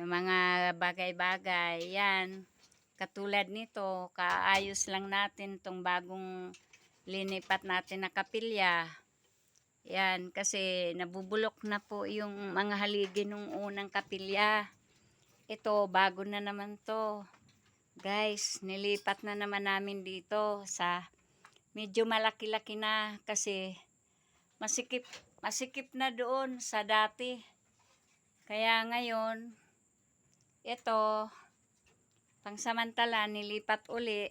mga bagay-bagay. Yan. Katulad nito, kaayos lang natin tong bagong linipat natin na kapilya. Yan, kasi nabubulok na po yung mga haligi nung unang kapilya. Ito, bago na naman to. Guys, nilipat na naman namin dito sa medyo malaki-laki na kasi masikip na doon sa dati. Kaya ngayon, ito, pangsamantala, nilipat uli.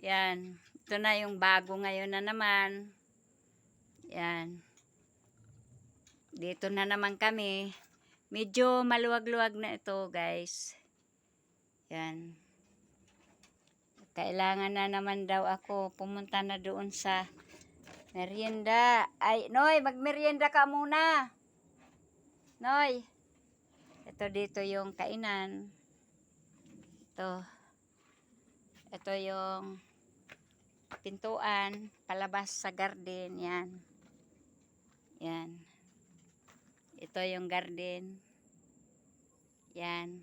Yan, ito na yung bago ngayon na naman. Yan. Dito na naman kami. Medyo maluwag-luwag na ito, guys. Yan. Kailangan na naman daw ako pumunta na doon sa merienda. Ay, Noy, magmerienda ka muna. Noy. Ito dito yung kainan. Ito. Ito yung pintuan, palabas sa garden. Yan. Yan. Ito yung garden. Yan.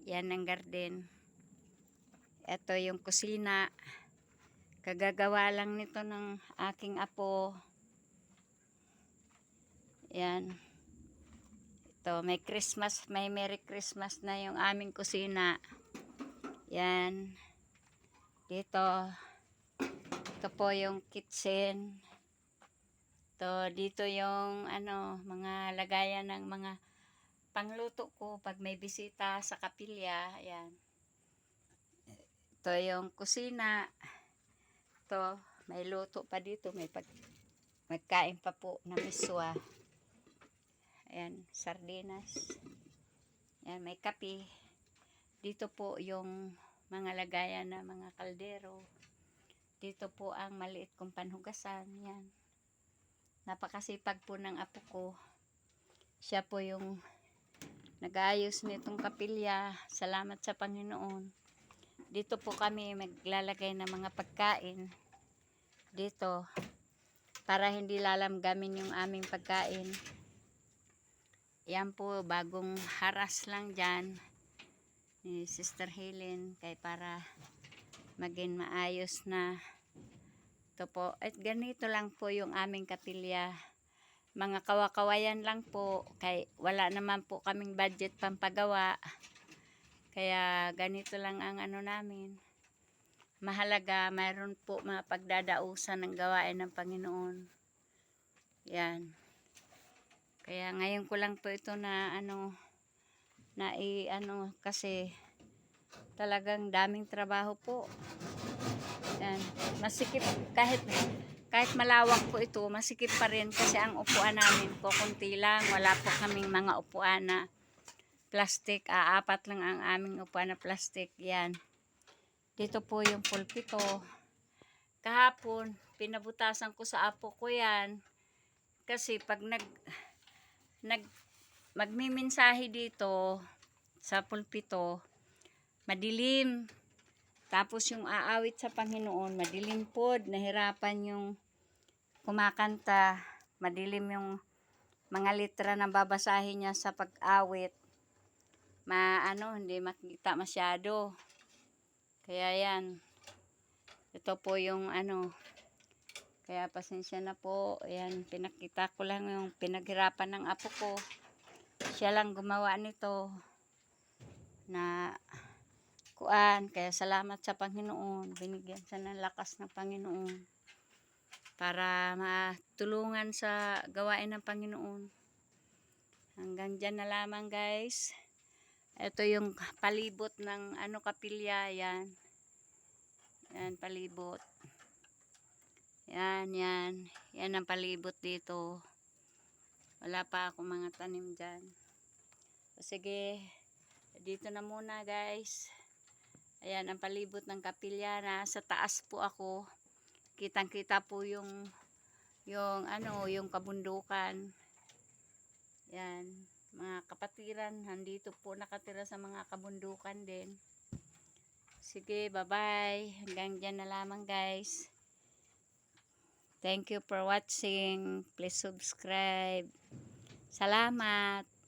Yan ang garden. Ito yung kusina. Kagagawa lang nito ng aking apo. Yan. Ito, may Christmas, may Merry Christmas na yung aming kusina. Yan. Dito. Ito po yung kitchen. Dito yung mga lagayan ng mga pangluto ko pag may bisita sa kapilya. Ayan. Ito yung kusina. Ito, may luto pa dito. Magkain pa po na miswa. Ayan, sardinas. Ayan, may kape. Dito po yung mga lagayan na mga kaldero. Dito po ang maliit kong panhugasan. Yan. Napakasipag po ng apo ko. Siya po yung nag-aayos nitong kapilya. Salamat sa Panginoon. Dito po kami maglalagay ng mga pagkain. Dito. Para hindi lalamgamin yung aming pagkain. Yan po, bagong haras lang dyan. Ni Sister Helen. Kaya para maging maayos na. Ito po. At ganito lang po yung aming kapilya. Mga kawakawayan lang po. Kaya wala naman po kaming budget pampagawa. Kaya ganito lang ang namin. Mahalaga, mayroon po mga pagdadausan ng gawain ng Panginoon. Yan. Kaya ngayon ko lang po ito na kasi talagang daming trabaho po. Yan. Masikip kahit malawak po ito, masikip pa rin kasi ang upuan namin po kunti lang. Wala po kaming mga upuan na plastic. Apat lang ang aming upuan na plastic. Yan. Dito po yung pulpito. Kahapon, pinabutasan ko sa apo ko yan. Kasi pag magmimensahe dito sa pulpito, madilim. Tapos yung aawit sa Panginoon, madilim po, nahirapan yung kumakanta, madilim yung mga litra na babasahin niya sa pag-awit. Hindi makita masyado. Kaya yan. Ito po yung Kaya pasensya na po. Ayan, pinakita ko lang yung pinaghirapan ng apo ko. Siya lang gumawa nito na kaya salamat sa Panginoon. Binigyan siya ng lakas ng Panginoon para matulungan sa gawain ng Panginoon. Hanggang dyan na lamang, guys. Ito yung palibot ng kapilya. Yan. Yan, palibot. Yan, yan. Yan ang palibot dito. Wala pa akong mga tanim dyan. Sige, dito na muna, guys. Ayan ang palibot ng kapilya. Sa taas po ako. Kitang-kita po yung kabundukan. Yan, mga kapatiran, nandito po nakatira sa mga kabundukan din. Sige, bye-bye. Hanggang dyan na lamang, guys. Thank you for watching. Please subscribe. Salamat.